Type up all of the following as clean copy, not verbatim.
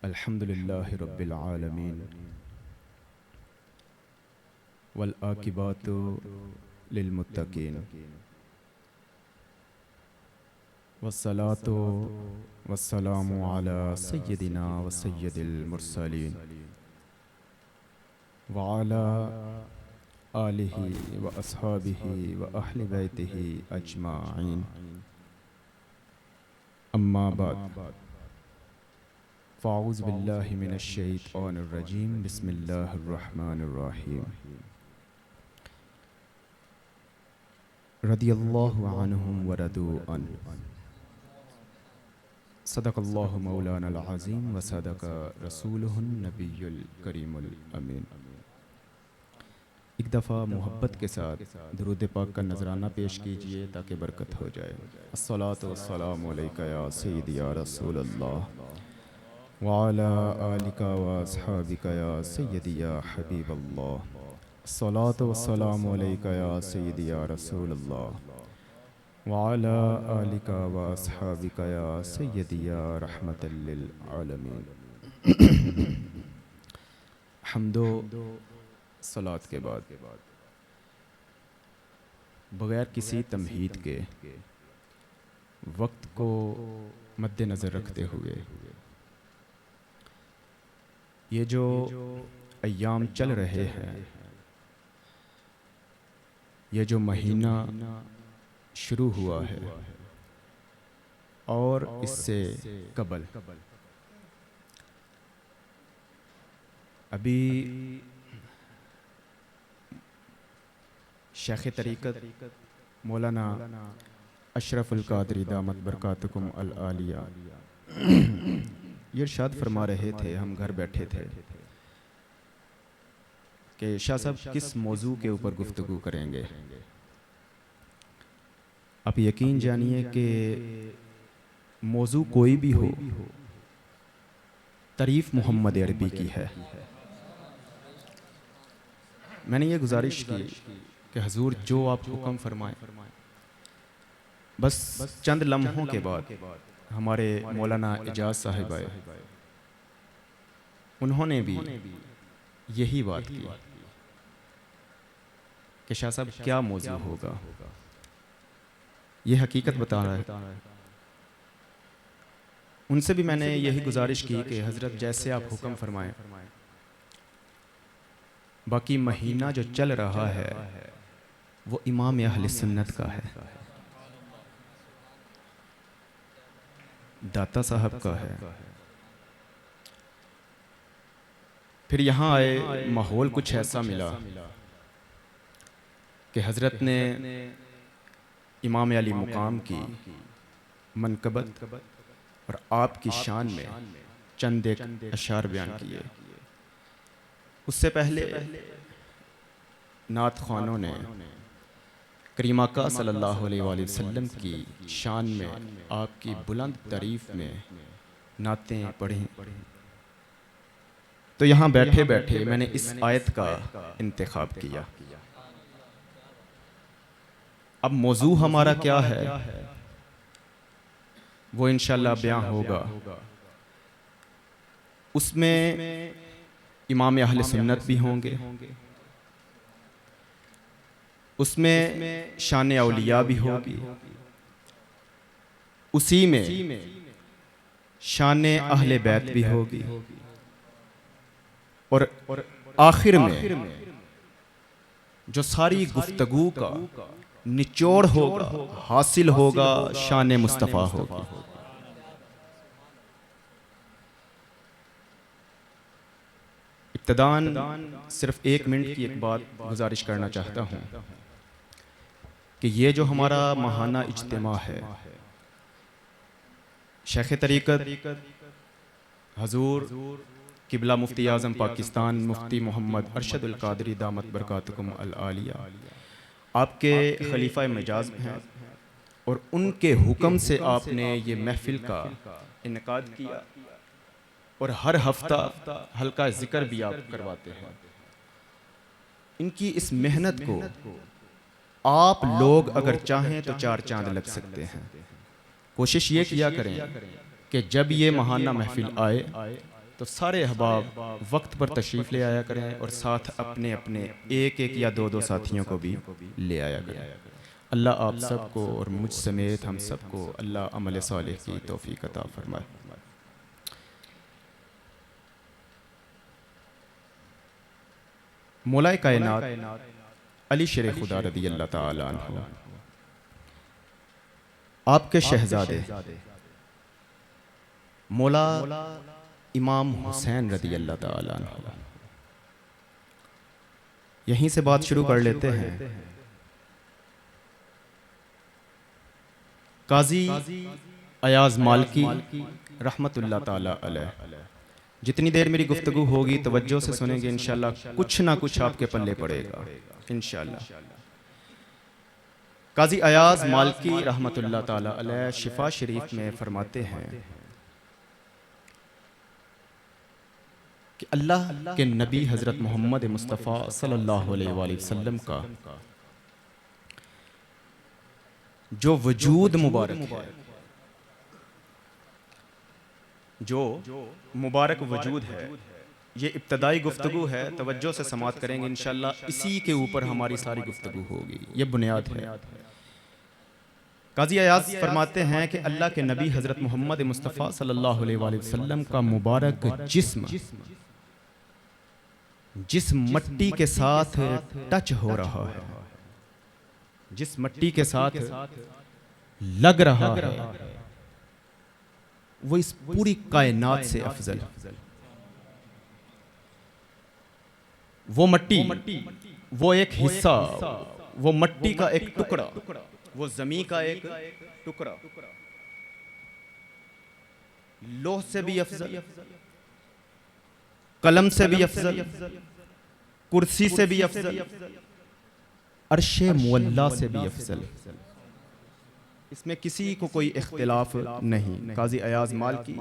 अल्हम्दुलिल्लाहि रब्बिल आलमीन वल आकिबातु लिल मुत्तकीन वस्सलातु वस्सलामु अला सय्यदिना व सय्यदिल मुरसलीन व अला आलिहि व अस्हाबिहि व अहलि बैतिहि अजमाइन। अम्मा बाद फ़ाऊज़ु बिल्लाहि मिनश शैतानिर रजीम। बिस्मिल्लाहिर रहमानिर रहीम। रदियल्लाहु अन्हुम व रदू अन्हु। सदक़ल्लाहु मौलानल अज़ीम व सदक़ रसूलुहुन नबियुल करीमुल अमीन। एक दफ़ा मोहब्बत के साथ दुरूद पाक का नजराना पेश कीजिए ताकि बरकत हो जाए। अस्सलातु वस्सलामु अलैका या सय्यदी या रसूल अल्लाह व अला आलिका व अस्हाबिका या सय्यदी या हबीब अल्लाह। अस्सलातु वस्सलामु अलैका या सय्यदी या रसूल अल्लाह व अला आलिका व अस्हाबिका या सय्यदी या रहमतल लिल आलमीन। हम्दो सलात के बाद बगैर किसी तमहीद के वक्त को मद्देनज़र रखते हुए ये जो अय्याम चल रहे हैं, ये जो महीना शुरू हुआ है और इससे कबल अभी शेख तरीक़त मौलाना अशरफुल कादरी दामत बरकातुकुम अल आलिया ये इरशाद फरमा रहे थे, हम घर बैठे थे कि शाह साहब किस मौजू के ऊपर गुफ्तगू करेंगे। आप यकीन जानिए कि मौजू कोई भी हो, तारीफ़ मोहम्मद अरबी की है। मैंने ये गुजारिश की कि हजूर जो आप हुक्म फरमाएं। बस चंद लम्हों के बाद हमारे मौलाना इजाज़ साहिब आए, उन्होंने भी यही बात की कि शाह साहब क्या मौजू होगा। ये हकीकत बता रहा है। उनसे भी मैंने यही गुजारिश की कि हज़रत जैसे आप हुक्म फरमाएं। बाकी महीना जो चल रहा है वो इमाम अहले सुन्नत का है, दाता साहब का है। फिर यहाँ आए, माहौल कुछ ऐसा मिला कि हज़रत ने इमाम अली मुकाम की मनकबत और आपकी शान में चंद एक अशार बयान किए। उससे पहले नात ख़वानों ने करीम आका सल्लल्लाहु अलैहि वसल्लम की शान में आपकी बुलंद तारीफ़ में नातें पढ़ी। तो यहाँ बैठे बैठे मैंने इस आयत का इंतखाब किया। अब मौजू हमारा क्या है वो इंशाअल्लाह बयां होगा। उसमें इमाम अहले सुन्नत भी होंगे, उसमें शान औलिया भी होगी, उसी में शान अहले बैत भी होगी और आखिर में जो सारी गुफ्तगू का निचोड़ होगा, हासिल होगा, शान मुस्तफ़ा होगी। इब्तिदान सिर्फ 1 मिनट की एक बात गुजारिश करना चाहता हूँ कि ये जो हमारा महाना इज्तिमा है, शेख तरीक़त हजूर किबला मुफ्ती आज़म पाकिस्तान मुफ्ती मोहम्मद अरशदुल कादरी दामत बरकातुकुम अल आलिया आपके खलीफा मिजाज हैं और उनके हुक्म से आपने ये महफिल का इनकाद किया और हर हफ्ता हल्का जिक्र भी आप करवाते हैं। इनकी इस मेहनत को आप लोग अगर चाहें तो 4 चांद लग सकते हैं। कोशिश ये किया करें कि जब ये महाना महफिल आए तो सारे अहबाब वक्त पर तशरीफ़ ले आया करें और साथ अपने अपने एक एक या दो दो साथियों को भी ले आया करें। अल्लाह आप सबको और मुझ समेत हम सबको अल्लाह अमल सालिह की तौफीक अता फरमाए। मौलाए कायनात अली शेर खुदा रदी अल्लाह ताला अन्हु आपके शहजादे मौला इमाम हुसैन रदी अल्लाह ताला अन्हु, यहीं से बात शुरू कर लेते हैं। काजी अयाज मालकी रहमतुल्लाह ताला अलैह, जितनी देर मेरी गुफ्तगू होगी तवज्जो से सुनेंगे इंशाअल्लाह, कुछ ना कुछ आपके पल्ले पड़ेगा इंशाअल्लाह। काजी अयाज मालकी रहमतुल्लाह ताला अलैह शिफा शरीफ में फरमाते हैं कि अल्लाह के नबी हज़रत मोहम्मद मुस्तफ़ा सल्लल्लाहु अलैहि वसल्लम का जो वजूद मुबारक है, जो मुबारक वजूद है, ये इब्तदाई गुफ्तगू है, तवज्जो से समात करेंगे इंशाअल्लाह, इसी के ऊपर हमारी सारी गुफ्तगू होगी, ये बुनियाद है। काजी अयाज फरमाते हैं कि अल्लाह के नबी हज़रत मोहम्मद मुस्तफ़ा सल्लल्लाहु अलैहि वसल्लम का मुबारक जिस्म जिस मट्टी के साथ टच हो रहा है, जिस मट्टी के साथ लग रहा है, वो इस पूरी कायनात से अफजल। वो मट्टी, वो एक हिस्सा, वो मट्टी का एक टुकड़ा, वो ज़मीन का एक टुकड़ा, लोह से भी अफजल, कलम से भी अफजल, कुर्सी से भी अफजल, अर्शे मुअल्ला से भी अफजल। इसमें किसी को कोई इख्तिलाफ नहीं। काजी अयाज मालकी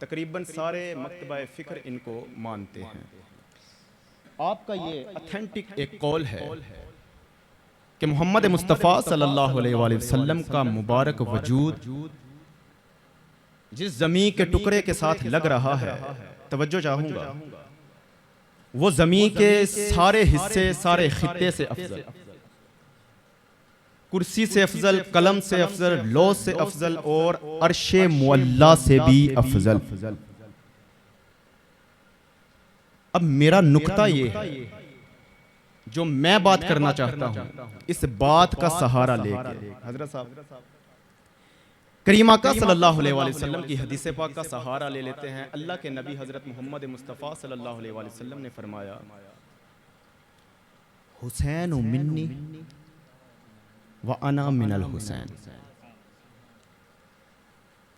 तकरीबन सारे मकतबा फ़िक्र इनको मानते हैं। आपका ये ऑथेंटिक एक कौल है कि मोहम्मद मुस्तफ़ा सल्लल्लाहु अलैहि वसल्लम का मुबारक वजूद जिस ज़मीन के टुकड़े के साथ लग रहा है, तवज्जो चाहूँगा, वो ज़मीन के सारे हिस्से, सारे खित्ते से अफजल, कुर्सी से अफजल, कलम से अफजल, लौह से अफजल और अर्शे मुअल्ला से भी अफजल। अब मेरा नुक्ता ये है, जो मैं बात करना चाहता हूं, इस बात का सहारा लेके हजरत साहब करीम आका सल्लल्लाहु अलैहि वसल्लम की हदीस पाक का सहारा ले लेते हैं। अल्लाह के नबी हजरत मोहम्मद मुस्तफ़ा सल्लल्लाहु अलैहि वसल्लम ने फरमाया, हुसैन मिन्नी व अना मिनल हुसैन।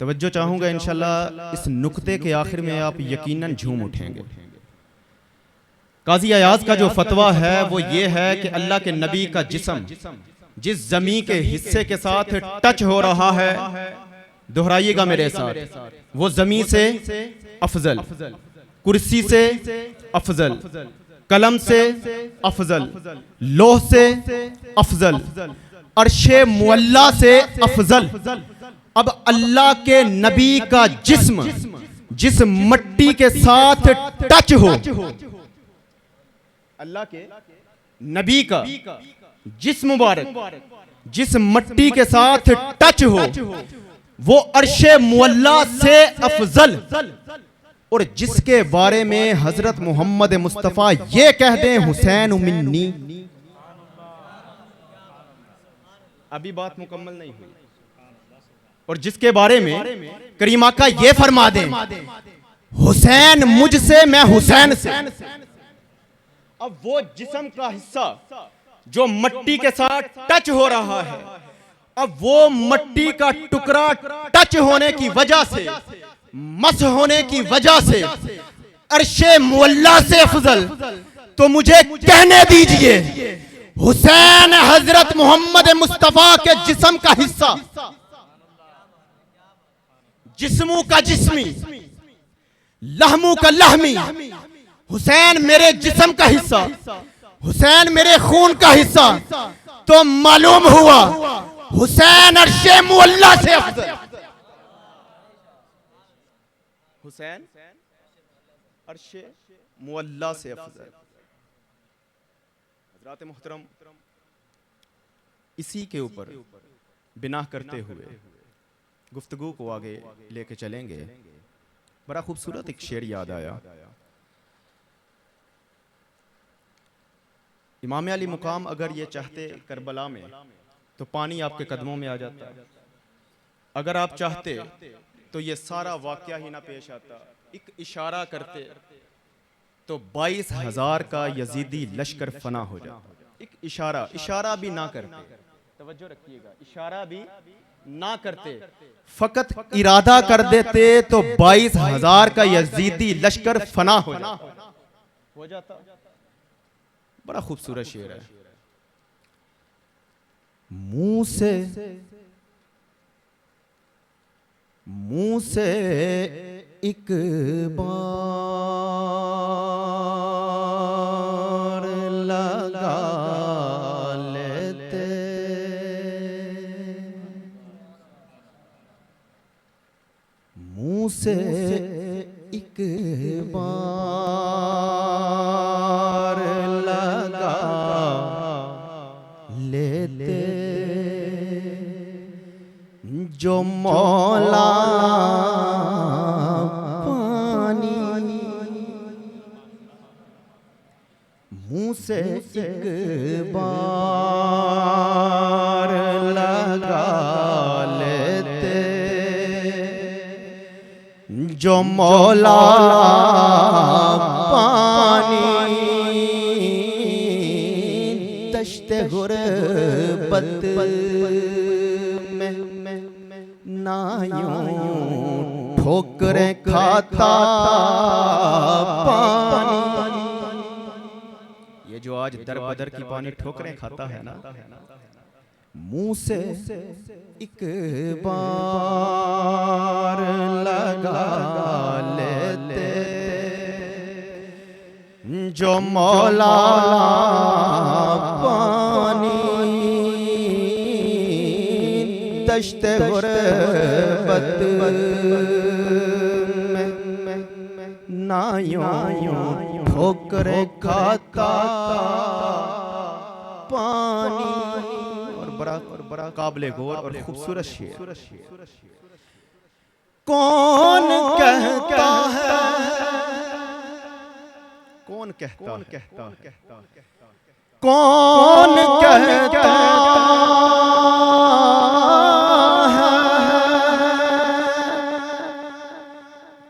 तवज्जो चाहूंगा इंशाल्लाह, इस नुक्ते के आखिर में आप यकीनन झूम उठेंगे। काजी अयाज का जो फतवा है वो ये है कि अल्लाह के नबी का जिस्म जिस जमीन के हिस्से के साथ टच हो रहा है, दोहराइएगा मेरे साथ, वो जमीन से अफजल, कुर्सी से अफजल, कलम से अफजल, लोह से अफजल, अर्शे मुअल्ला से अफजल। अब अल्लाह के नबी का जिस्म जिस मट्टी के साथ टच हो, अल्लाह के नबी का जिस्म मुबारक जिस मट्टी के साथ टच हो, वो अर्शे मुअल्ला से अफजल, और जिसके बारे में हजरत मोहम्मद मुस्तफ़ा ये कह दें हुसैन मिन्नी। अभी बात मुकम्मल नहीं हुई। और जिसके बारे में करीमा का ये फरमा दें हुसैन मुझसे, मैं हुसैन से। अब वो जिस्म का हिस्सा जो मट्टी के साथ टच हो रहा है, अब वो मट्टी का टुकड़ा टच होने की वजह से, मस होने की वजह से अर्शे मुअल्ला से अफजल, तो मुझे कहने दीजिए हुसैन हजरत मोहम्मद मुस्तफा के जिस्म का हिस्सा, जिस्मू का जिस्मी, लहमू का लहमी, हुसैन मेरे जिस्म का हिस्सा, हुसैन मेरे खून का हिस्सा, तो मालूम हुआ हुसैन अर्शे मुअल्ला से अफजल। हुसैन अर्शे मुअल्ला से अफजल। हज़रात मोहतरम, इसी के ऊपर बिना करते हुए गुफ्तगू को आगे लेके चलेंगे। बड़ा खूबसूरत एक शेर याद आया। इमाम अली मुकाम अगर ये चाहते करबला में तो पानी आपके कदमों में आ जाता। अगर आप चाहते तो ये सारा वाकया ही ना पेश आता। एक इशारा करते तो 22,000 का यजीदी लश्कर फना हो जाता। एक इशारा भी ना करते, तवज्जो रखिएगा, इशारा भी ना करते, फकत इरादा कर देते तो 22,000 का यजीदी लश्कर फना हो जाता। बड़ा खूबसूरत शेर है। मुंह से एक बार लगा लेते, मुंह से एक बार लगा लेते, जो मौला पानी मुंह से एक बार लगा लेते, जो मौला पानी दश्ते गुरबत में ना यूं ठोकरें खाता पानी। ये जो आज दर बदर की पानी ठोकरें खाता है ना, मुंह से एक बार लगा लेते, जो मौला पानी दश्ते गुरबत में ना यूं ठोकरें खाता पानी। और बड़ा काबिले गौर और खूबसूरत शेर। कौन कहता है, कौन कहता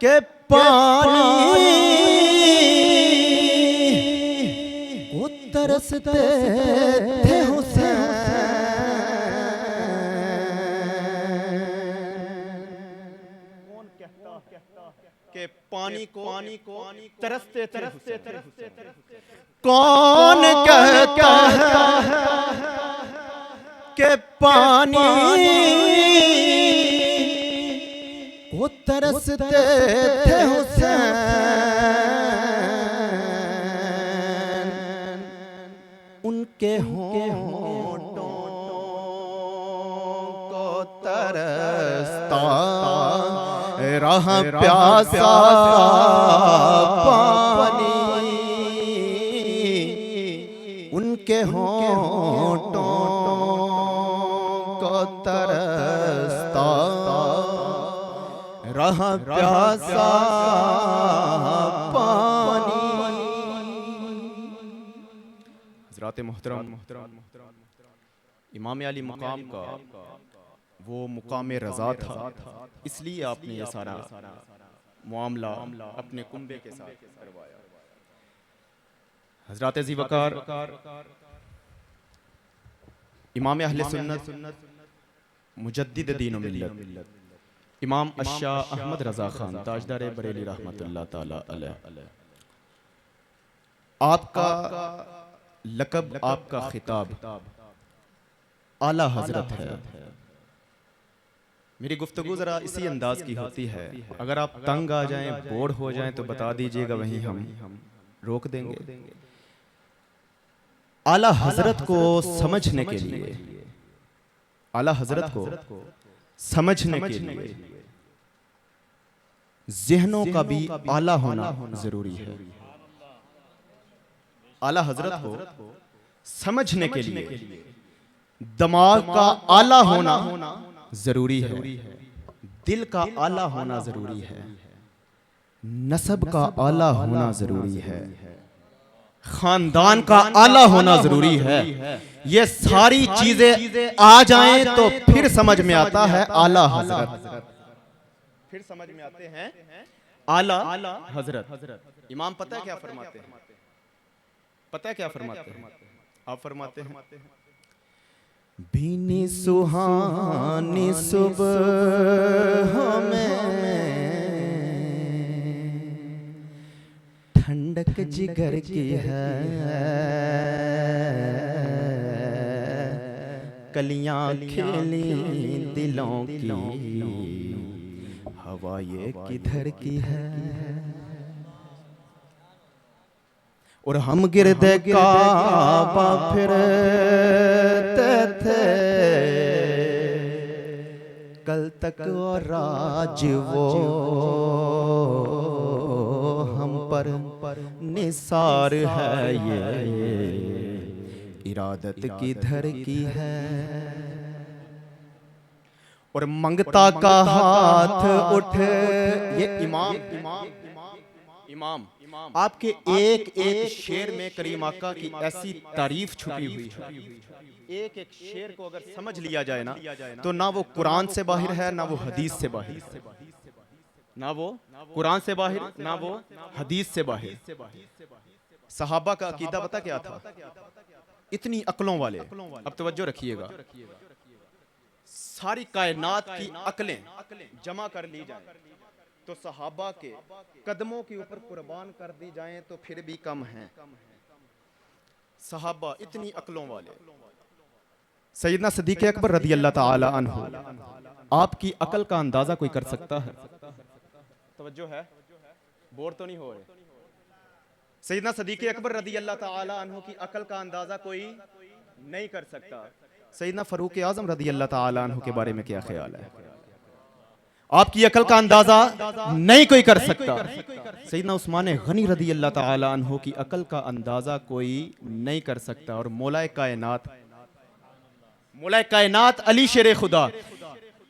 के पानी को तरसते थे हुसैन, कौन कहता के पानी को तरसते थे। कौन कहता है के पानी को तरसते थे हुसैन, उनके होंठों को तरसता रहा प्यासा पानी, उनके होंठों को तरसता रहा प्यासा पानी। हज़रात मोहतरम, इमाम अली मुकाम का वो मुकाम रज़ा था, इसलिए आपने ये सारा मामला अपने कुंबे के साथ करवाया। हज़रात ज़ी वक़ार इमाम अहले सुन्नत मुजद्दिद दीन व मिल्लत इमाम अशाह अहमद रज़ा खान ताजदार बरेली रहमतुल्लाह ताला अलैह, आपका लक़ब, आपका खिताब आला हज़रत है। मेरी गुफ्तगू ज़रा इसी अंदाज की होती है, अगर आप तंग आ जाएं, बोर हो जाएं तो बता दीजिएगा, वहीं हम रोक देंगे। आला हज़रत को समझने के लिए, आला हज़रत को समझने के लिए ज़हनों का भी आला होना जरूरी है। आला हजरत को समझने के लिए दिमाग का आला होना जरूरी है, दिल का आला होना जरूरी है, नसब का आला होना जरूरी है, खानदान का आला होना जरूरी है। ये सारी चीजें आ जाएं तो फिर समझ में आता है आला हजरत, फिर समझ में आते हैं आला हजरत। इमाम पता है क्या फरमाते हैं? पता है क्या फरमाते हैं? आप फरमाते हैं, भीनी सुहानी सुबह में ठंडक जिगर की है, कलियां खिली दिलों की, हवा ये किधर की है। और हम गिरदे काबा फिरते थे, कल तक और राज वो हम पर निसार है, ये इरादत किधर की है। और मंगता का हाथ उठ, ये इमाम आपके एक एक शेर में करीम आका की ऐसी तारीफ छुपी हुई है। एक एक शेर को अगर समझ लिया जाए ना, तो ना वो कुरान से बाहर है, ना वो हदीस से बाहर, ना वो कुरान से बाहर, ना वो हदीस से बाहर। सहाबा का अकीदा पता क्या था? इतनी अक्लों वाले, अब तवज्जो रखिएगा, सारी कायनात की अक्लें जमा कर ली जाए तो सहाबा के कदमों के ऊपर कुर्बान कर दी जाएं तो फिर भी कम हैं। सहाबा इतनी अक्लों वाले। सैयदना सिद्दीक़ अकबर रज़ी अल्लाह ताला अन्हु, आपकी अकल का अंदाजा कोई कर सकता है? तवज्जो है, बोर तो नहीं हो रहे? सैयदना सिद्दीक़ अकबर रज़ी अल्लाह ताला अन्हु की अकल का अंदाजा कोई नहीं कर सकता। सैयदना फ़ारूक आज़म रज़ी अल्लाह ताला अन्हु के बारे में क्या ख्याल है? आपकी अकल का अंदाजा नहीं कोई कर सकता। सैयदना उस्मान गनी रज़ी अल्लाह ताला अन्हु की अकल का अंदाजा कोई नहीं कर सकता। और मौलाए कायनात अली शेर खुदा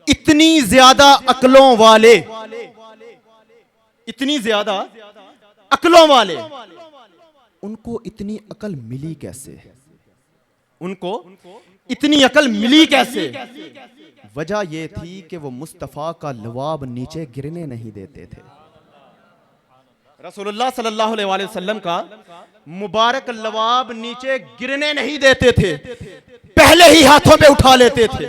इतनी ज्यादा अकलों वाले, इतनी ज्यादा अकलों वाले, उनको इतनी अकल मिली कैसे? उनको इतनी अकल मिली कैसे? वजह यह थी कि वो मुस्तफ़ा का लवाब नीचे गिरने नहीं देते थे। रसूलुल्लाह सल्लल्लाहु अलैहि वसल्लम का मुबारक लवाब नीचे गिरने नहीं देते थे, पहले ही हाथों पे उठा लेते थे,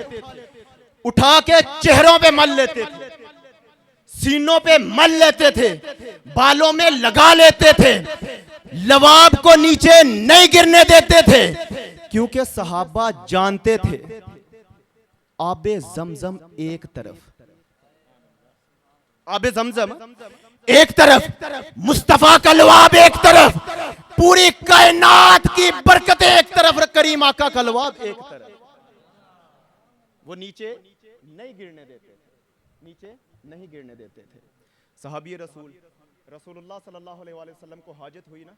उठा के चेहरों पे मल लेते थे, सीनों पे मल लेते थे, बालों में लगा लेते थे, लवाब को नीचे नहीं गिरने देते थे, क्योंकि सहाबा जानते थे आबे ज़मज़म एक तरफ, आबे ज़मज़म एक तरफ, मुस्तफ़ा का लवाब एक तरफ, पूरी कायनात की बरकतें एक तरफ, करीम आका का लवाब एक तरफ। वो नीचे नहीं गिरने देते थे, नीचे नहीं गिरने देते थे। सहाबी रसूलुल्लाह सल्लल्लाहु अलैहि वसल्लम को हाजत हुई ना,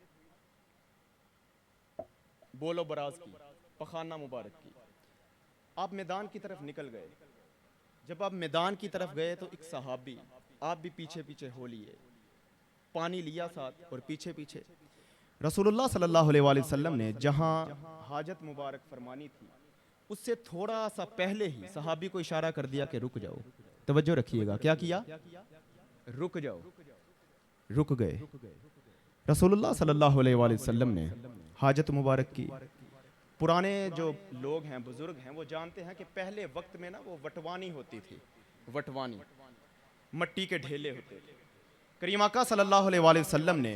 बोलो बराज की, पखाना मुबारक की, आप मैदान की तरफ निकल गए। जब आप मैदान की तरफ गए तो एक सहाबी, आप भी पीछे पीछे हो लिए, पानी लिया साथ और पीछे पीछे रसूलुल्लाह सल्लल्लाहु अलैहि वसल्लम ने जहां हाजत मुबारक फरमानी थी, उससे थोड़ा सा पहले ही सहाबी को इशारा कर दिया कि रुक जाओ। तवज्जो रखिएगा, क्या किया? रुक जाओ। रुक गए। रसूलुल्लाह सल्लल्लाहु अलैहि वसल्लम ने हाजत मुबारक की। पुराने जो लोग हैं, बुजुर्ग हैं, वो जानते हैं कि पहले वक्त में ना वो वटवानी होती थी, वटवानी, मट्टी के ढेले होते थे। करीम आका सल्लल्लाहु अलैहि वसल्लम ने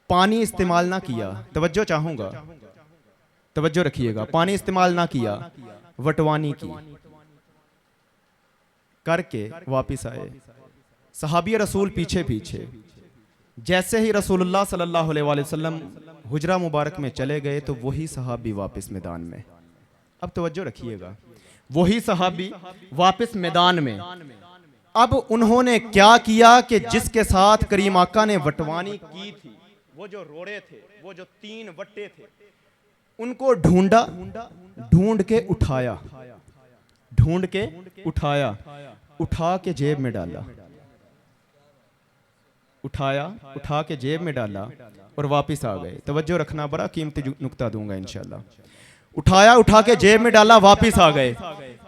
पानी इस्तेमाल ना किया, तवज्जो चाहूंगा, तवज्जो रखिएगा, पानी इस्तेमाल ना किया, वटवानी की करके वापिस आए। सहाबी रसूल पीछे पीछे। जैसे ही रसूलुल्लाह सल्लल्लाहु अलैहि वसल्लम हुजरा मुबारक में चले गए तो वही सहाबी वापस मैदान में। अब तवज्जो रखिएगा, वही सहाबी वापस मैदान में। अब उन्होंने क्या किया कि जिसके साथ करीम आका ने वटवानी की थी, वो जो रोड़े थे, वो जो 3 वट्टे थे, उनको ढूंढा, ढूंढ के उठाया, ढूंढ के उठाया, उठा के जेब में डाला, उठाया, उठा के जेब में डाला और वापस आ गए। तवज्जो रखना, बड़ा कीमती नुक्ता दूंगा इंशाल्लाह। उठाया, उठा के जेब में डाला, वापस आ गए।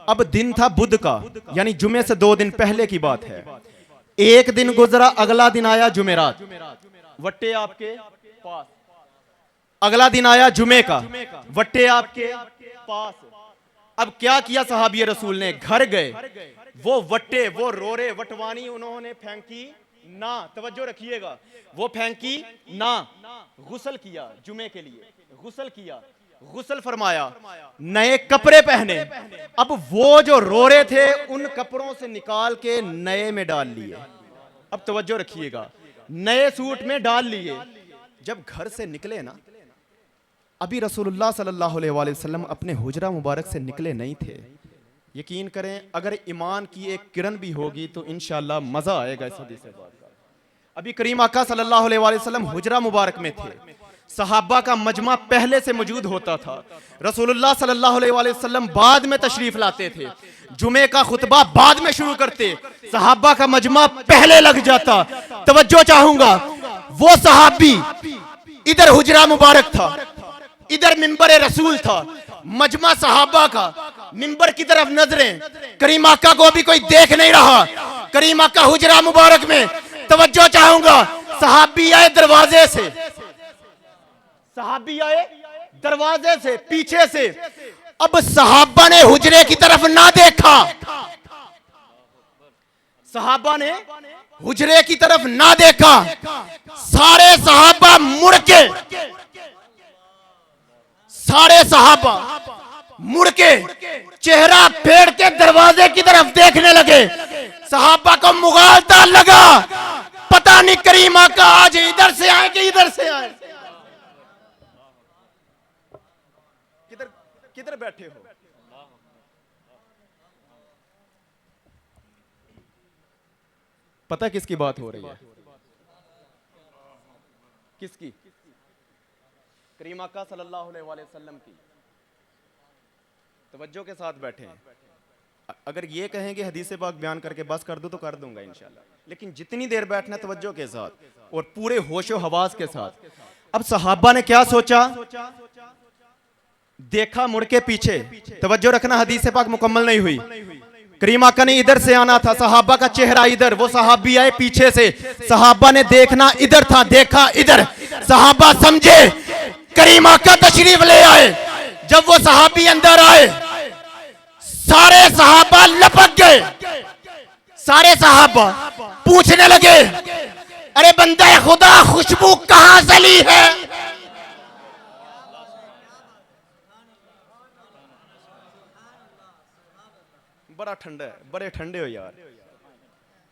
अब दिन था बुध का, यानी जुमे से 2 दिन पहले की बात है। एक दिन गुजरा, अगला दिन आया जुमेरात, वट्टे आपके पास। अगला दिन आया जुमे का, वट्टे आपके पास। अब क्या किया सहाबी रसूल ने, घर गए, वो वट्टे, वो रोरे, वटवानी उन्होंने फेंकी ना, तवज्जो रखिएगा, वो फेंकी ना, गुस्ल किया, जुमे के लिए गुस्ल किया, गुस्ल फरमाया, नए कपड़े पहने। अब वो जो रोरे थे उन कपड़ों से निकाल के नए में डाल लिए। अब तवज्जो रखिएगा, नए सूट में डाल लिए। जब घर से निकले ना, अभी रसूलुल्लाह सल्लल्लाहु अलैहि वसल्लम अपने हुजरा मुबारक से निकले नहीं थे। यकीन करें, अगर ईमान की एक किरण भी होगी तो इंशाअल्लाह मजा आएगा इस हदीस से बात का। अभी करीम आका सल्लल्लाहु अलैहि वसल्लम हुजरा मुबारक में थे, सहाबा का मजमा पहले से मौजूद होता था। रसूलुल्लाह सल्लल्लाहु अलैहि वसल्लम बाद में तशरीफ लाते थे, जुमे का खुतबा बाद में शुरू करते, सहाबा का मजमा पहले लग जाता। तवज्जो चाहूंगा, वो सहाबी इधर हुजरा मुबारक था, इधर मिंबर रसूल था, मजमा सहाबा का, मिंबर की तरफ नजरें, करीम आका को अभी कोई देख नहीं रहा, करीम आका हुजरा मुबारक में। तवज्जो चाहूंगा, सहाबी आए दरवाजे से, सहाबी आए दरवाजे से, पीछे से। अब सहाबा ने हुजरे की तरफ ना देखा, सहाबा ने हुजरे की तरफ ना देखा, सारे सहाबा मुड़ के, सारे सहाबा मुड़ के चेहरा फेर के दरवाजे की तरफ देखने लगे। सहाबा को मुगालता लगा, पता नहीं करीम आका आज इधर से आए कि इधर से आए। किधर किधर बैठे हो? पता किसकी बात हो रही है? किसकी? करीम आका सल्लल्लाहु अलैहि वसल्लम की। तवज्जो के साथ बैठे हैं। अगर ये कहेंगे हदीस पाक बयान करके बस कर दूं तो कर दूंगा इंशाल्लाह, लेकिन जितनी देर बैठना तवज्जो के साथ और पूरे होशो हवास के साथ। अब सहाबा ने क्या सोचा, देखा मुड़ के पीछे, तवज्जो रखना, हदीस पाक मुकम्मल नहीं हुई। करीम आका ने इधर से आना था, सहाबा का चेहरा इधर, वो सहाबी आए पीछे से, सहाबा ने देखना इधर था, देखा इधर, सहाबा समझे करीम आका तशरीफ ले आए। जब वो सहाबी अंदर आए, सारे सहाबा लपक गए, सारे सहाबा पूछने लगे, अरे बंदा खुदा खुशबू कहां से ली है? बड़ा ठंडा है, बड़े ठंडे हो यार,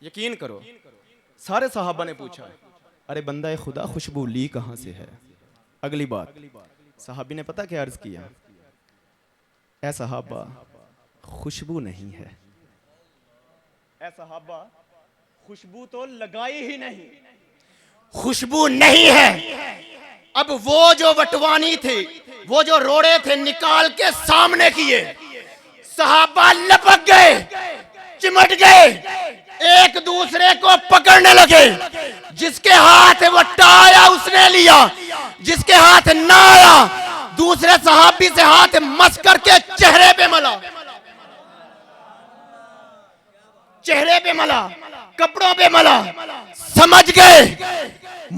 यकीन करो। सारे सहाबा ने पूछा, अरे बंदा खुदा खुशबू ली कहां से है? अगली बात, सहाबी ने पता क्या अर्ज किया, ऐ सहाबा खुशबू नहीं है, ऐ सहाबा खुशबू तो लगाई ही नहीं, खुशबू नहीं है। अब वो जो वटवानी थे, वो जो रोड़े थे, निकाल के सामने किए, सहाबा लपक गए, चिमट गए, एक दूसरे को पकड़ने लगे। जिसके हाथ वट्टा आया उसने लिया, जिसके हाथ ना आया दूसरे सहाबी से हाथ मस करके चेहरे पे मला, चेहरे पे मला, कपड़ों पे मला। समझ गए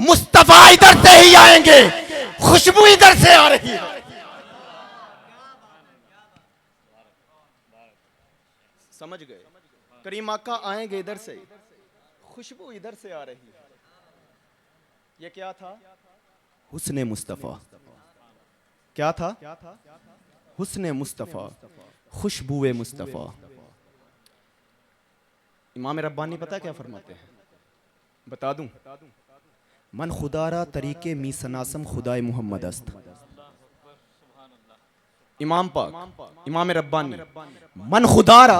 मुस्तफा इधर से ही आएंगे, खुशबू इधर से आ रही है। समझ गए करीम आका आएंगे इधर से, खुशबू इधर से आ रही है। ये क्या था? हुस्ने मुस्तफा। क्या था? हुस्ने मुस्तफा, खुशबुए मुस्तफा। इमाम रब्बानी पता क्या फरमाते हैं? बता दूं, मन खुदारा तरीके मी सनासम खुदाए मोहम्मद अस्त। इमाम पाक इमाम रब्बानी मन खुदारा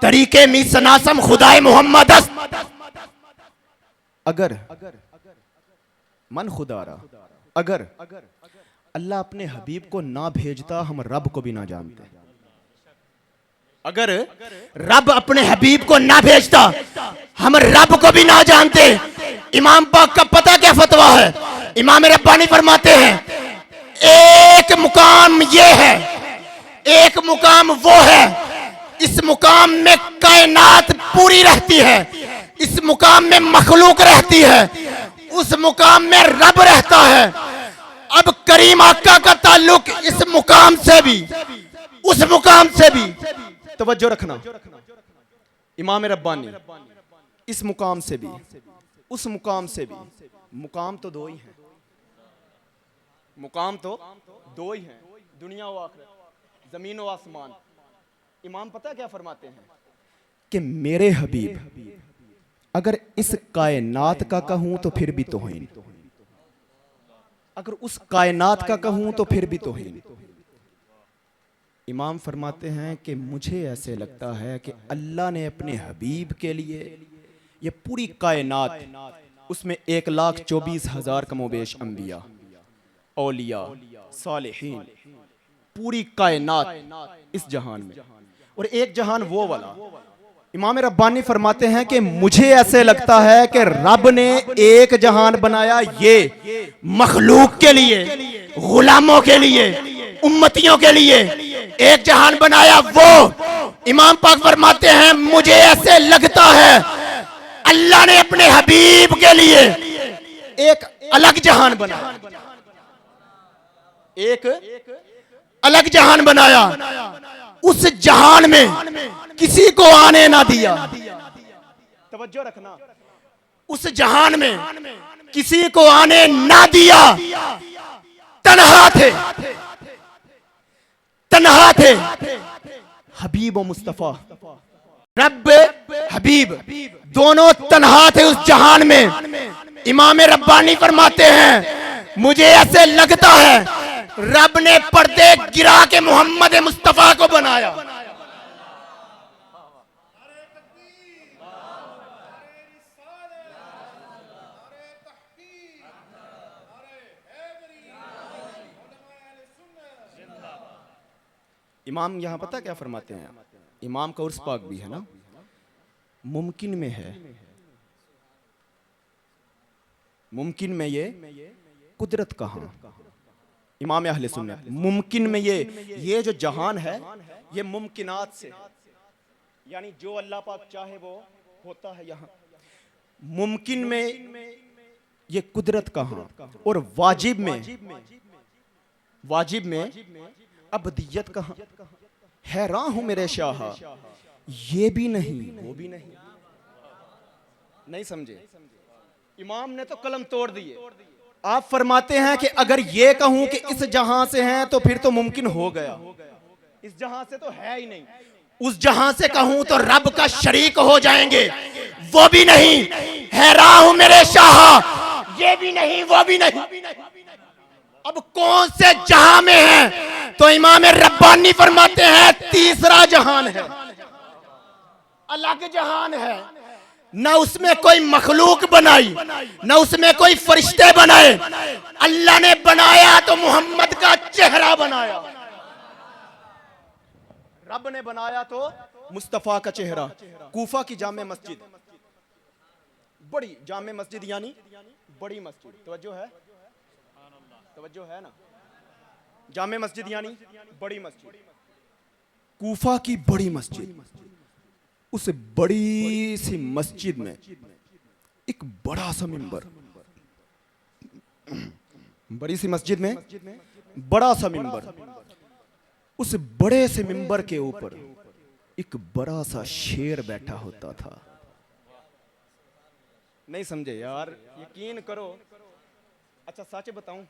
तरीके मी सनासम खुदाए मोहम्मद अगर मन खुदारा अगर अल्लाह अपने हबीब को ना भेजता हम रब को भी ना जानते। अगर रब अपने हबीब को ना भेजता हम रब को भी ना जानते। इमाम पाक का पता क्या फतवा है? इमाम रब्बानी फरमाते हैं एक मुकाम ये है, एक मुकाम वो है, इस मुकाम में कायनात पूरी रहती है, इस मुकाम में मखलूक रहती है, उस मुकाम में रब रहता है। अब करीम आका का ताल्लुक इस मुकाम से भी उस मुकाम से भी, तवज्जो रखना, इमाम रब्बानी इस मुकाम से भी उस मुकाम से भी, मुकाम तो दो ही हैं, मुकाम तो दो ही हैं, दुनिया व आखिरत, जमीन व आसमान। इमाम पता क्या फरमाते हैं कि मेरे हबीब अगर इस कायनात का कहूं तो फिर भी तौहीन, अगर उस कायनात का कहूं तो फिर भी तौहीन। इमाम फरमाते हैं कि मुझे ऐसे लगता है कि अल्लाह ने अपने हबीब के लिए ये पूरी कायनात, उसमें 1,24,000 कमोबेश अंबिया, औलिया, सालिहीन, पूरी कायनात इस जहान में, और एक जहान वो वाला। इमाम रब्बानी फरमाते हैं कि मुझे ऐसे लगता है कि रब ने एक जहान बनाया ये मखलूक के लिए, गुलामों के लिए, उम्मतियों के लिए एक जहान बनाया वो। इमाम पाक फरमाते हैं मुझे ऐसे लगता है अल्लाह ने अपने हबीब के लिए एक अलग जहान बनाया, एक अलग जहान बनाया, उस जहान में किसी को आने ना दिया। तवज्जो रखना, उस जहान में किसी को आने ना दिया, तन्हा थे, तन्हा थे। हबीब और मुस्तफा, रब हबीब दोनों तन्हा थे उस जहान में। इमाम रब्बानी फरमाते हैं मुझे ऐसे लगता है रब ने पर्दे गिरा के मोहम्मद मुस्तफा को बनाया। इमाम यहां पता क्या फरमाते हैं? इमाम का उर्स पाक भी है ना, मुमकिन में है, मुमकिन में ये कुदरत कहां। इमाम अहले सुन्नत, मुमकिन में ये जो जहान है ये मुमकिनात से, यानी जो अल्लाह पाक चाहे वो होता है यहाँ। मुमकिन में ये कुदरत कहां, और वाजिब में अबदियत कहां। हैरान हूं मेरे शाह, ये भी नहीं वो भी नहीं। नहीं समझे? इमाम ने तो कलम तोड़ दिए। आप फरमाते हैं कि अगर ये कहूं कि इस जहां से हैं तो फिर तो मुमकिन हो गया, इस जहां से तो है ही नहीं। उस जहां से कहूं तो रब का शरीक हो जाएंगे, वो भी नहीं। हैरान हूं मेरे शाह, ये भी नहीं वो भी नहीं। अब कौन से जहां में है? तो इमाम रब्बानी फरमाते हैं तीसरा जहान है, अलग जहान है। न उसमें कोई मखलूक बनाई, न उसमें कोई फरिश्ते बनाए। अल्लाह ने बनाया तो मोहम्मद का चेहरा बनाया, रब ने बनाया तो मुस्तफा का चेहरा। कूफा की जामे मस्जिद, बड़ी जामे मस्जिद यानी बड़ी मस्जिद, तवज्जो है, तवज्जो है ना। जामे मस्जिद यानी बड़ी मस्जिद, कूफा की बड़ी मस्जिद। उस बड़ी सी मस्जिद में एक बड़ा सा मिंबर, बड़ी सी मस्जिद में बड़ा सा मिंबर। उस बड़े से मिंबर के ऊपर एक बड़ा सा शेर बैठा होता था। नहीं समझे यार? यकीन करो। अच्छा सच बताऊं,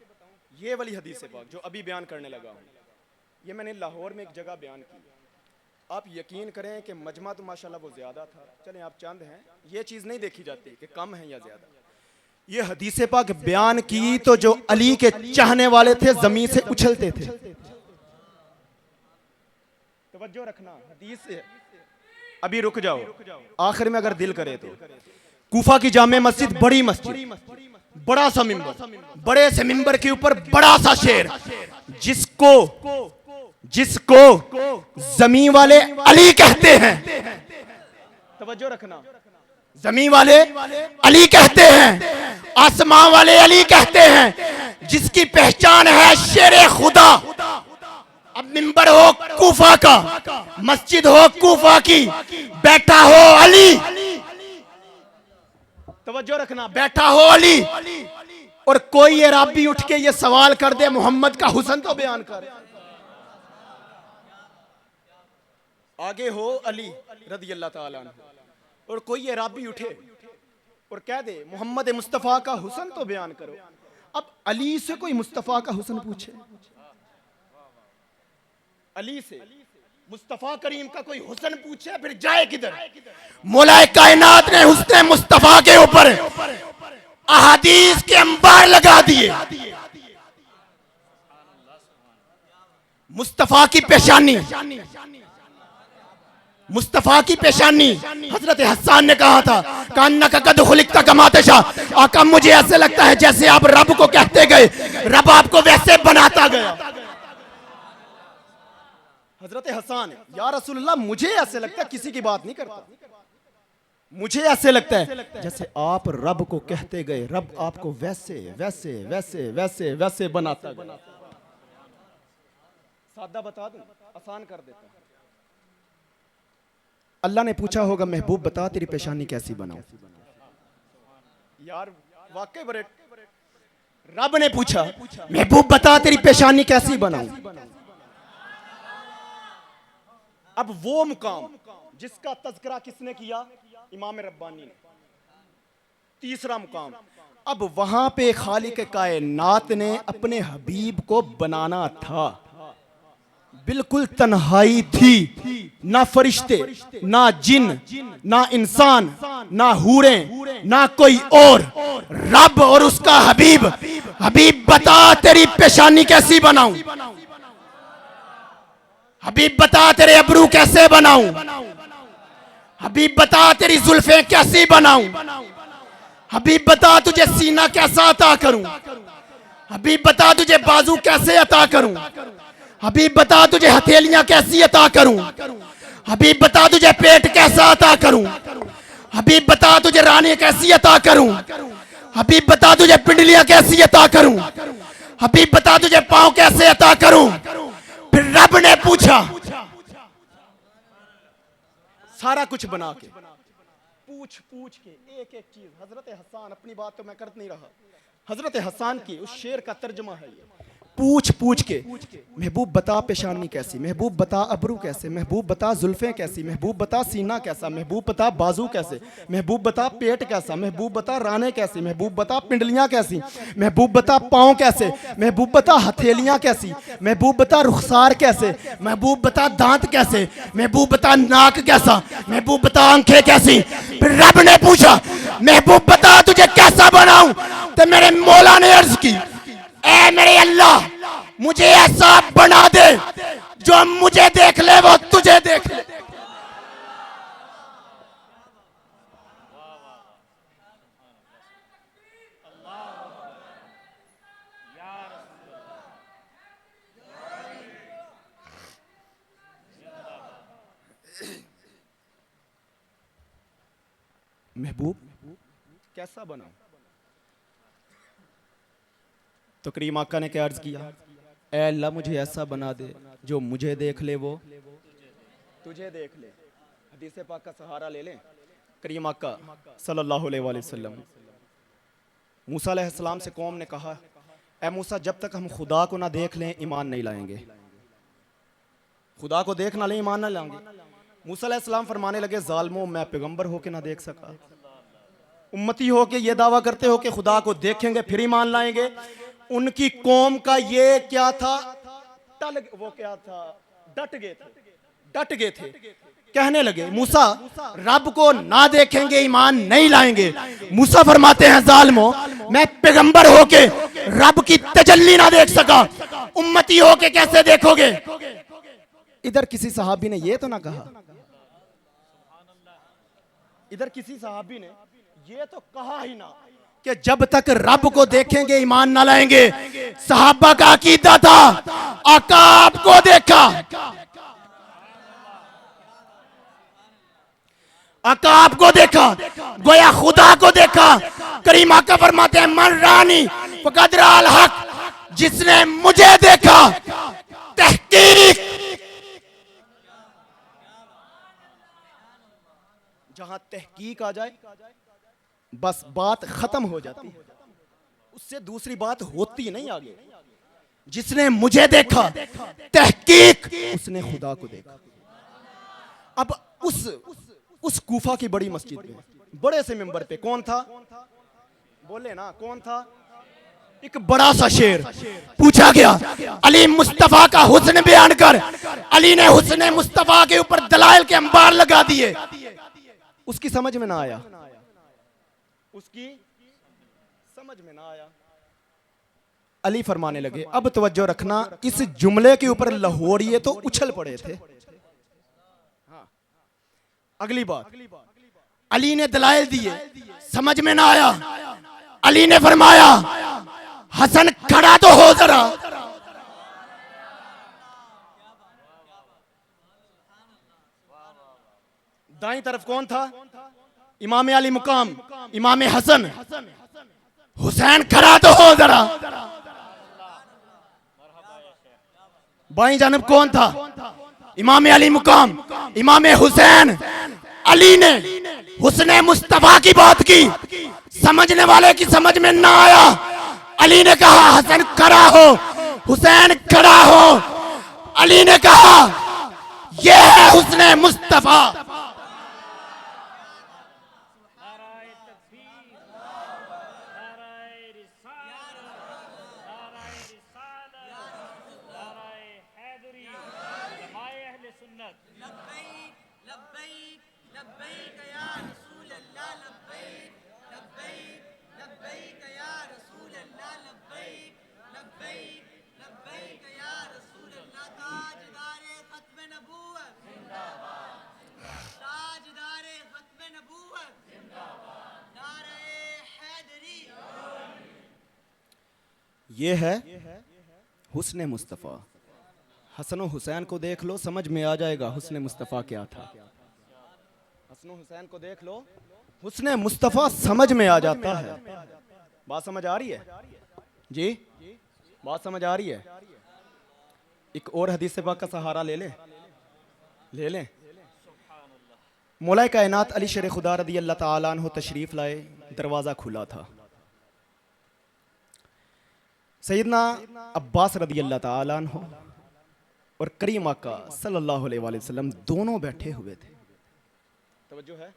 ये वाली हदीस पाक जो अभी बयान करने लगा हूं, ये मैंने लाहौर में एक जगह बयान की। आप यकीन करें कि मजमा तो माशाल्लाह वो ज़्यादा था, चलें आप चंद हैं, ये चीज़ नहीं देखी जाती कि कम है या ज़्यादा। ये हदीस पाक बयान की तो जो अली के चाहने वाले थे ज़मीन से उछलते थे। तवज्जो रखना, हदीस से अभी रुक जाओ, आखिर में अगर दिल करे तो। कूफा की जामे मस्जिद, बड़ी मस्जिद, बड़ा सा मिंबर, बड़े से मिंबर के ऊपर बड़ा सा शेर, जिसको जमीन वाले अली कहते हैं। तवज्जो रखना, जमीन वाले अली कहते हैं, आसमां वाले अली कहते हैं, जिसकी पहचान है शेर खुदा। अब मिंबर हो कूफा का, मस्जिद हो कूफा की, बैठा हो अली। तवज्जो रखना, बैठा हो अली, और कोई अराबी उठ के ये सवाल कर दे मोहम्मद का हुस्न तो बयान कर। आगे हो अली रज़ी अल्लाह ताला अन्हु, और कोई अराबी उठे और कह दे मोहम्मद मुस्तफ़ा का हुस्न तो बयान करो। अब अली से कोई मुस्तफ़ा का हुस्न पूछे, अली से मुस्तफ़ा करीम का कोई हुस्न पूछे, फिर जाए किधर? मौलाए कायनात ने हुस्न मुस्तफ़ा के ऊपर अहादीस के अंबार लगा दिए। मुस्तफ़ा की पेशानी, मुस्तफ़ा की पेशानी, हजरत हसन ने कहा था, कान्ना का कद खुलिकता कमातेशा, आका मुझे ऐसे लगता है जैसे आप रब को कहते गए, रब आपको वैसे बनाता गया। हजरत हसन, या रसूलल्लाह मुझे ऐसे लगता है, किसी की बात नहीं करता, मुझे ऐसे लगता है जैसे आप रब को कहते गए, रब आपको वैसे वैसे वैसे वैसे वैसे बनाता गया। सादा बता दूं, आसान कर देता हूं। अल्लाह ने पूछा होगा महबूब बता तेरी पेशानी कैसी बनाऊं? यार वाकई बड़े, रब ने पूछा महबूब बता तेरी पेशानी कैसी बनाऊं? अब वो मुकाम जिसका तज़किरा किसने किया? इमाम रब्बानी ने। तीसरा मुकाम, अब वहां पे खालिक कायनात ने अपने हबीब को बनाना था, बिल्कुल तन्हाई थी, ना फरिश्ते, ना जिन, ना इंसान, ना हूरें, ना कोई और, रब और उसका हबीब। हबीब बता तेरी पेशानी कैसी बनाऊं? हबीब बता तेरे अबरू कैसे बनाऊं? हबीब बता तेरी जुल्फें कैसी बनाऊं? हबीब बता तुझे सीना कैसा अता करूं? हबीब बता तुझे बाजू कैसे अता करूं? हबीब बता तुझे हथेलियां कैसी अता करूं? हबीब बता तुझे पेट कैसा अता करूं? हबीब बता तुझे रानी कैसी अता करूं? हबीब बता तुझे पिंडलियां कैसी अता करूं? हबीब बता तुझे पांव कैसे अता करूं? फिर रब ने पूछा, सारा कुछ बना के, पूछ पूछ के एक एक चीज। हजरत हसन, अपनी बात तो मैं कर नहीं रहा, हजरत हसन की उस शेर का तर्जुमा है ये। पूछ पूछ के महबूब बता पेशानी कैसी, महबूब बता अबरू कैसे, महबूब बता जुल्फें कैसी, महबूब बता सीना कैसा, महबूब बता बाजू कैसे, महबूब बता पेट कैसा, महबूब बता राने कैसी, महबूब बता पिंडलियां कैसी, महबूब बता पाँव कैसे, महबूब बता हथेलियां कैसी, महबूब बता रुखसार कैसे, महबूब बता दांत कैसे, महबूब बता नाक कैसा, महबूब बता आंखें कैसी। फिर रब ने पूछा महबूब बता तुझे कैसा बनाऊं? तो मेरे मौला ने अर्ज की, ऐ मेरे अल्लाह मुझे ऐसा बना दे जो मुझे देख ले वो तुझे देख ले। महबूब कैसा बनाऊं? तो करीम आका ने क्या अर्ज किया, ऐ अल्लाह मुझे ऐसा बना दे जो मुझे देख ले वो तुझे देख ले। हदीस पाक का सहारा ले लें। करीम आका सल्लल्लाहु अलैहि वसल्लम, मूसा अलैहिस्सलाम से कौम ने कहा, ऐ मूसा जब तक हम खुदा को ना देख लें ईमान नहीं लाएंगे। खुदा को देख ना लें ईमान ना लाएंगे। मूसा अलैहिस्सलाम फरमाने लगे, जालिमों मैं पैगंबर होके ना देख सका, उम्मती हो के ये दावा करते हो कि खुदा को देखेंगे फिर ईमान लाएंगे। उनकी कौम का ये क्या था, वो क्या था, डट गए थे। कहने लगे मूसा रब को ना देखेंगे ईमान नहीं लाएंगे। मूसा फरमाते हैं, जालिमों मैं पैगंबर होके रब की तजल्ली ना देख सका, उम्मती होके कैसे देखोगे? इधर किसी सहाबी ने ये तो ना कहा, इधर किसी सहाबी ने ये तो कहा ही ना कि जब तक रब को देखेंगे ईमान ना लाएंगे। सहाबा का अकीदा था आका आपको देखा, आका आपको देखा, गोया खुदा को देखा। करीम आका फरमाते हैं मन रानी फकद राल हक, जिसने मुझे देखा तहकीक। जहां तहकीक आ जाए बस बात खत्म हो जाती है, उससे दूसरी बात होती नहीं आगे। जिसने मुझे देखा तहकीक, उसने खुदा को देखा। अब उस कूफा की बड़ी मस्जिद में बड़े से मिंबर पे कौन था, बोले ना कौन था, एक बड़ा सा शेर पूछा गया, अली मुस्तफा का हुस्न बयान कर। अली ने हुस्न मुस्तफा के ऊपर दलाइल के अंबार लगा दिए। उसकी समझ में ना आया, उसकी समझ में ना आया। अली फरमाने लगे, अब तवज्जो रखना, इस जुमले के ऊपर लाहौरिये तो उछल पड़े थे। हाँ। अगली बात, अली ने दलाइल दिए, समझ में ना आया। अली ने फरमाया, हसन खड़ा तो हो जरा। दाईं तरफ कौन था, इमाम अली मुकाम, इमाम हसन। हुसैन खड़ा तो हो जरा। बाईं जानब कौन था, इमाम अली मुकाम, इमाम हुसैन। अली ने हुस्ने मुस्तफा की बात की, समझने वाले की समझ में ना आया। अली ने कहा हसन खड़ा हो, हुसैन खड़ा हो। अली ने कहा यह है हुस्ने मुस्तफा। ये है हुस्ने मुस्तफ़ा। हसन और हुसैन को देख लो, समझ में आ जाएगा हुस्ने मुस्तफ़ा क्या था। हसन और हुसैन को देख लो, हुस्ने मुस्तफ़ा समझ में आ जाता है। बात समझ आ रही है जी, बात समझ आ रही है। एक और हदीस पाक का सहारा ले लें। मौला कायनात अली शेर खुदा रदी अल्लाह ताला अन्हु तशरीफ लाए, दरवाज़ा खुला था। सैयदना अब्बास रदी अल्लाह ताला अन्हु और करीम आका सल्लल्लाहु अलैहि वसल्लम दोनों बैठे हुए थे। तवज्जो है,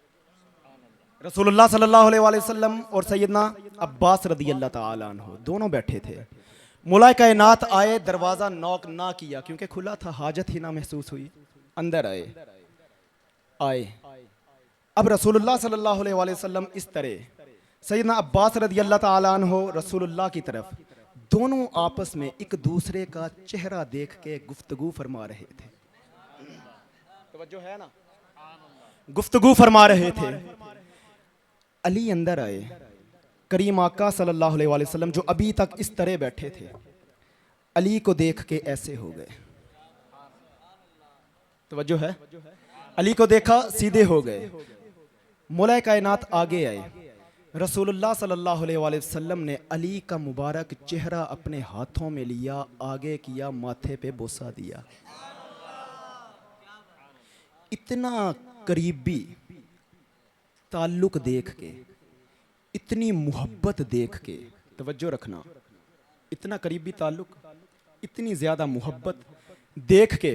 रसूलुल्लाह सल्लल्लाहु अलैहि वसल्लम और सैयदना अब्बास रदी अल्लाह ताला अन्हु दोनों बैठे थे। मौला कायनात आए, दरवाज़ा नॉक ना किया क्योंकि खुला था, हाजत ही ना महसूस हुई। अंदर आए। अब रसूलुल्लाह सल्लल्लाहु अलैहि वसल्लम इस तरह, सैयदना अब्बास रदी अल्लाह ताला अन्हु रसूलुल्लाह की तरफ, दोनों आपस में एक दूसरे का चेहरा देख के गुफ्तगू फरमा रहे थे। तवज्जो है ना, गुफ्तगू फरमा रहे थे। अली अंदर आए, करीम आका सल्लल्लाहु अलैहि वसल्लम जो अभी तक इस तरह बैठे थे, अली को देख के ऐसे हो गए। तवज्जो है, अली को देखा सीधे हो गए। मौला कायनात आगे आए, रसूलुल्लाह सल्लल्लाहु अलैहि वसल्लम ने अली का मुबारक चेहरा अपने हाथों में लिया, आगे किया, माथे पे बोसा दिया। इतना करीबी ताल्लुक देख के, इतनी मोहब्बत देख के, तवज्जो रखना, इतना करीबी ताल्लुक, इतनी ज्यादा मोहब्बत देख के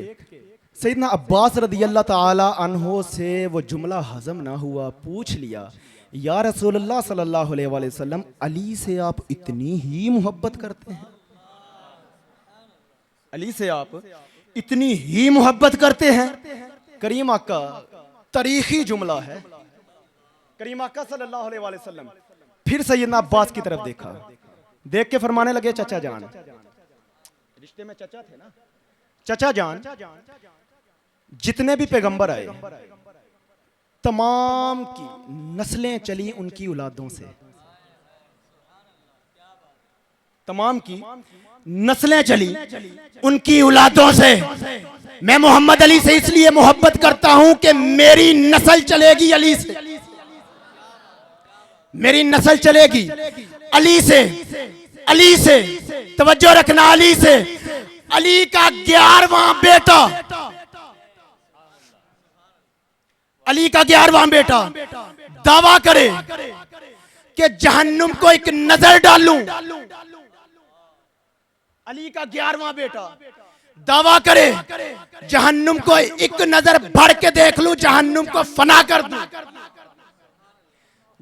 सैयदना अब्बास रदी अल्लाह ताला अन्हो से वो जुमला हजम ना हुआ। पूछ लिया, या रसूलुल्लाह सल्लल्लाहु अलैहि वसल्लम, अली से आप इतनी ही मोहब्बत करते हैं? अली से आप इतनी ही मोहब्बत करते हैं? करीम आका, तारीखी जुमला है। करीम आका सल्लल्लाहु अलैहि वसल्लम फिर सैयदना अब्बास की तरफ देखा, देख के फरमाने लगे, चचा जान, रिश्ते में चचा थे ना, चचा जान, जितने भी पैगंबर आए तमाम की नस्लें चली उनकी औलादों से, तमाम की नस्लें चली उनकी औलादों से। मैं मोहम्मद अली से इसलिए मोहब्बत करता हूं कि मेरी नस्ल चलेगी अली से, मेरी नस्ल चलेगी अली से, अली से। तवज्जो रखना, अली से। अली का 11वां बेटा, अली का 11वां बेटा दावा करे कि जहन्नुम को एक नजर डालूं। अली का 11वां बेटा दावा करे जहन्नुम को एक नजर भर के देख लूं, जहन्नुम को फना कर दूं,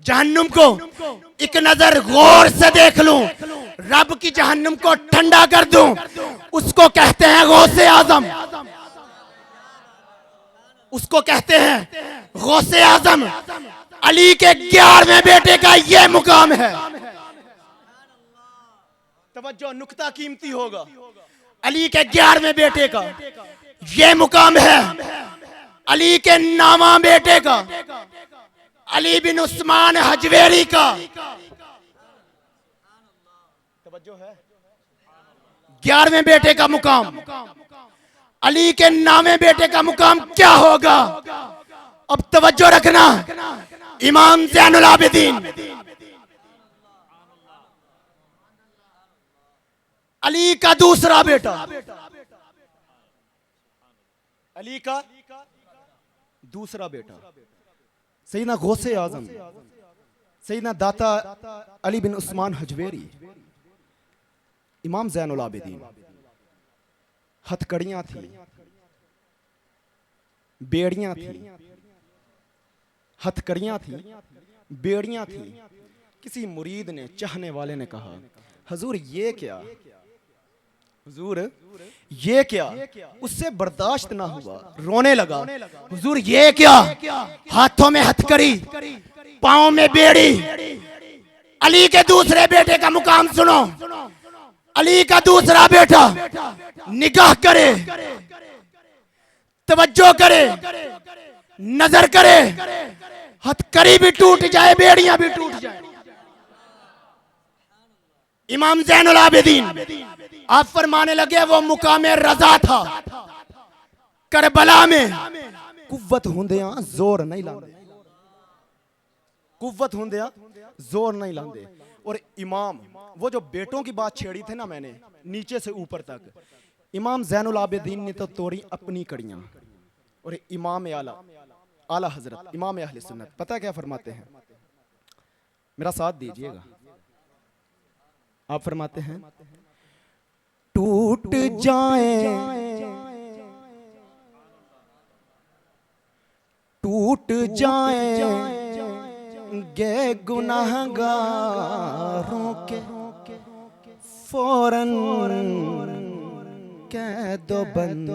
जहन्नुम को एक नजर गौर से देख लूं, रब की जहन्नुम को ठंडा कर दूं। उसको कहते हैं गौसे आजम, उसको कहते हैं गौसे आजम। अली के 11वें बेटे का यह मुकाम है। तवज्जो, नुक्ता कीमती होगा। अली के 11वें बेटे का यह मुकाम है। अली के 9वां बेटे का, अली बिन उस्मान हजवेरी का, तवज्जो है, 11वें बेटे का मुकाम। अली के 9वें बेटे का मुकाम क्या होगा? अब तवज्जो रखना, इमाम ज़ैनुल आबिदीन, अली का दूसरा बेटा, अली का दूसरा बेटा सैयदना गौसे आजम, सैयदना दाता अली बिन उस्मान हजवेरी, इमाम ज़ैनुल आबिदीन। हथकड़ियां थी, बेड़ियां थी, हथकड़ियां थी, बेड़ियां थी। किसी मुरीद ने, चाहने वाले ने कहा, हुजूर ये क्या, हुजूर ये क्या? उससे बर्दाश्त ना हुआ, रोने लगा। हुजूर ये क्या? हाथों में हथकड़ी, पांव में बेड़ी। अली के दूसरे बेटे का मुकाम सुनो। अली का दूसरा बेटा निगाह करे, तवज्जो करे, नजर करे, हथकड़ी भी टूट जाए, बेड़ियां भी टूट जाए। इमाम ज़ैनुल आबिदीन आप फरमाने लगे वो मुकामे रजा था। करबला में कुव्वत हुंदियां जोर नहीं लांदे, कुव्वत हुंदियां जोर नहीं लांदे। और इमाम, वो जो बेटों की बात छेड़ी थी ना मैंने, नीचे से ऊपर तक, इमाम ज़ैनुल आबिदीन ने तो तोड़ी अपनी कड़ियां। और इमाम आला, आला हजरत, इमाम अहले सुन्नत पता क्या फरमाते हैं? मेरा साथ दीजिएगा। आप फरमाते हैं, टूट जाए, टूट जाएंगे गुनाहगारों के फौरन कह दो बंद।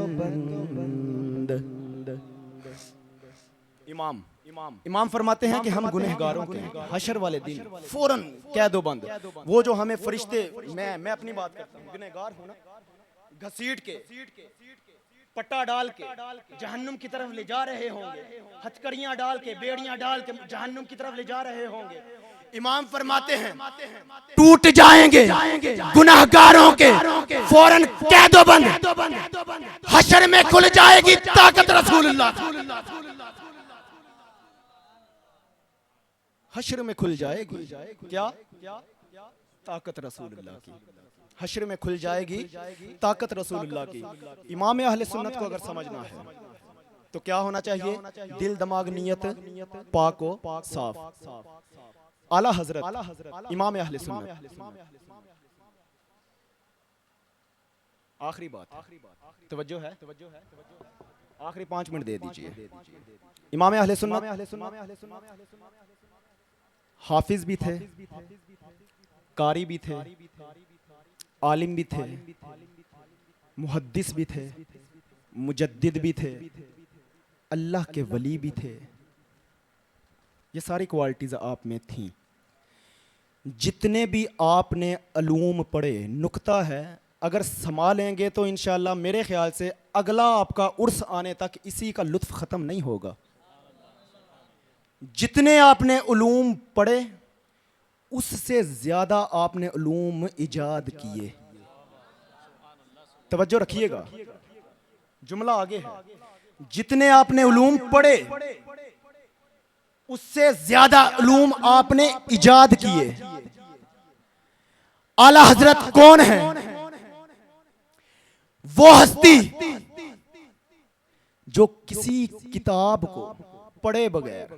इमाम फरमाते हैं कि हम गुनहगारों के हशर वाले दिन फौरन कह दो बंद। वो जो हमें फरिश्ते, मैं अपनी बात करता हूँ, गुनहगार हूं ना, घसीट के, पट्टा डाल के जहन्नुम की तरफ ले जा रहे होंगे, हथकड़ियां डाल के, बेड़ियां डाल के जहन्नुम की तरफ ले जा रहे होंगे। इमाम फरमाते हैं टूट जाएंगे गुनाहगारों के फौरन कह दो बंद। हशर में खुल जाएगी ताकत रसूलुल्लाह, हशर में खुल जाएगी क्या? ताकत रसूलुल्लाह की। हशर में खुल जाएगी ताकत रसूलुल्लाह की। इमाम अहले सुन्नत को अगर समझना है तो क्या होना चाहिए? दिल, दिमाग, नियत पाक हो, साफ। आला हजरत इमाम अहले सुन्नत। आखिरी बात, तवज्जो है, आखिरी 5 मिनट दे दीजिए। इमाम अहले सुन्नत हाफिज भी थे, कारी भी थे, आलिम भी थे, मुहद्दिस भी थे, मुजद्दिद भी थे, अल्लाह के वली भी थे। ये सारी क्वालिटीज आप में थी। जितने भी आपने अलूम पढ़े, नुक्ता है अगर संभालेंगे तो इंशाअल्लाह मेरे ख्याल से अगला आपका उर्स आने तक इसी का लुत्फ ख़त्म नहीं होगा। जितने आपने उलूम पढ़े उससे ज़्यादा आपने उलूम इजाद किए। तवज्जो रखिएगा, जुमला आगे है। जितने आपने उलूम पढ़े उससे ज्यादा उलूम आपने इजाद किए। आला हजरत कौन है? वो हस्ती जो किसी किताब को पढ़े बगैर,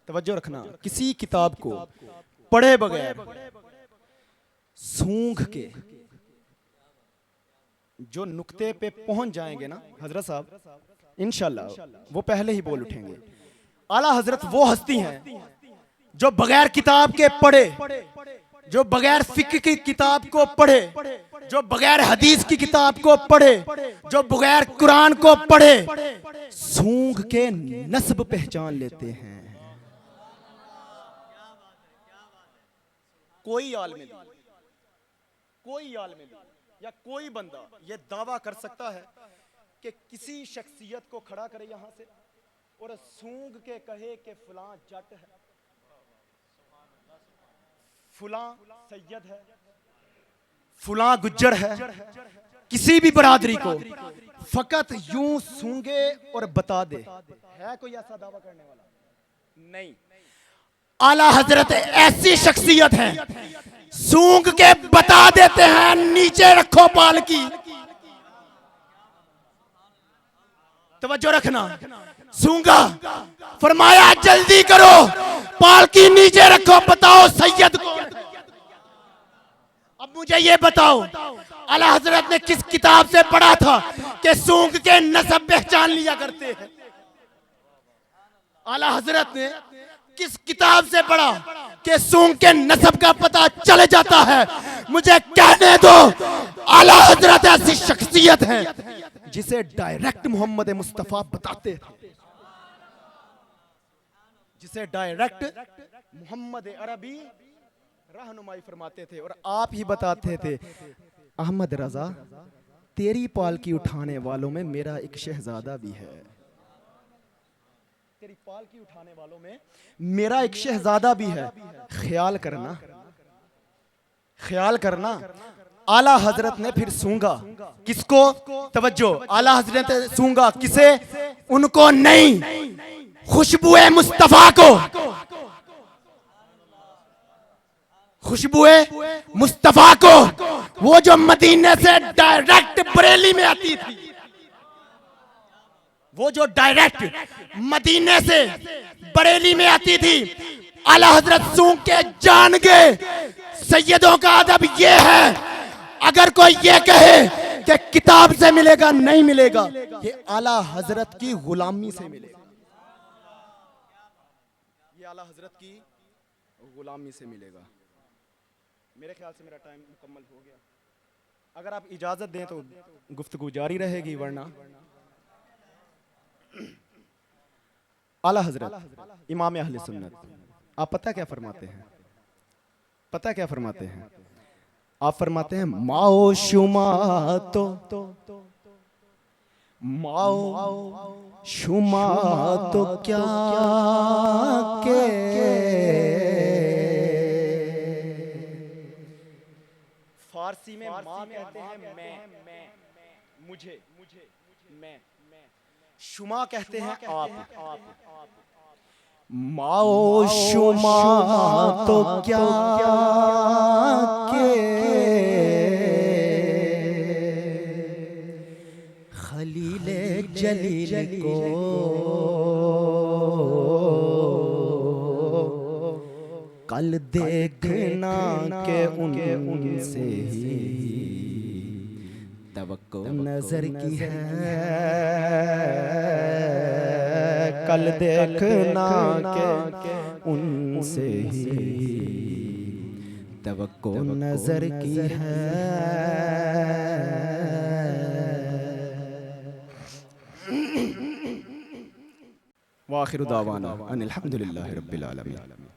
तवज्जो रखना, किसी किताब को पढ़े बगैर सूंघ के जो नुक्ते पे पहुंच जाएंगे ना हजरत साहब, इंशाल्लाह वो पहले ही बोल उठेंगे। आला हजरत वो हस्ती हैं जो बगैर किताब के पढ़े, जो बगैर फिक्र की किताब को पढ़े, जो बगैर हदीस की किताब को पढ़े, जो बगैर कुरान को पढ़े, सूंघ के नस्ब पहचान लेते हैं। कोई आलिम, कोई आलिम या कोई बंदा ये दावा कर सकता है कि किसी शख्सियत को खड़ा करे यहां से और सूंघ के कहे कि फलां जट है, फलां सैयद है, फलां गुज्जर है, किसी भी बरादरी को फकत यूं सूंघे और बता दे? है कोई ऐसा दावा करने वाला? नहीं। आला हजरत ऐसी शख्सियत है, सूंघ के बता देते हैं नीचे रखो पालकी। तवज्जो रखना, सूंघा, फरमाया जल्दी करो, पालकी नीचे रखो, बताओ सैयद कौन है? अब मुझे ये बताओ, आला हजरत ने किस किताब से पढ़ा था कि सूंघ के नसब पहचान लिया करते हैं? आला हजरत ने किस किताब से पढ़ा कि सूंघ के नसब का पता चले जाता है? मुझे कहने दो, आला हजरत ऐसी शख्सियत है जिसे डायरेक्ट मोहम्मद मुस्तफा बताते थे, जिसे डायरेक्ट मोहम्मद अरबी रहनुमाई फरमाते थे और आप ही बताते थे, अहमद रजा तेरी पालकी उठाने वालों में मेरा एक शहजादा भी है, तेरी पालकी उठाने वालों में मेरा एक शहजादा भी है। ख्याल करना, ख्याल करना। आला हजरत ने फिर सूंघा, किसको? तवज्जो, आला हजरत ने सूंघा किसे? उनको नहीं, खुशबुए मुस्तफा को, खुशबुए मुस्तफा को, वो जो मदीने से डायरेक्ट बरेली में आती थी, वो जो डायरेक्ट मदीने से बरेली में आती थी। आला हजरत सूंघ के जान गए सैयदों का अदब ये है, अगर कोई ये कहे कि किताब से मिलेगा, नहीं मिलेगा, ये आला हजरत की गुलामी से मिलेगा, ये आला हजरत की गुलामी से मिलेगा। मेरे ख्याल से मेरा टाइम मुकम्मल हो गया। अगर आप इजाजत दें तो गुफ्तगू जारी रहेगी, वरना आला हजरत इमाम अहले सुन्नत, आप पता क्या फरमाते हैं? पता क्या फरमाते हैं? आप फरमाते हैं, माओ शुमा तो, माओ शुमा तो क्या के फारसी में माँ कहते हैं मैं, मुझे, मैं, शुमा कहते हैं आप। माओ शुमा तो क्या के खलीले जलील को कल देखना के उनसे ही तवक्को नजर की है, कल देखना के उनसे ही तवक्को नजर की है। वाखिर दावाना अनिल हम्दुलिल्लाहि रब्बिल आलमीन।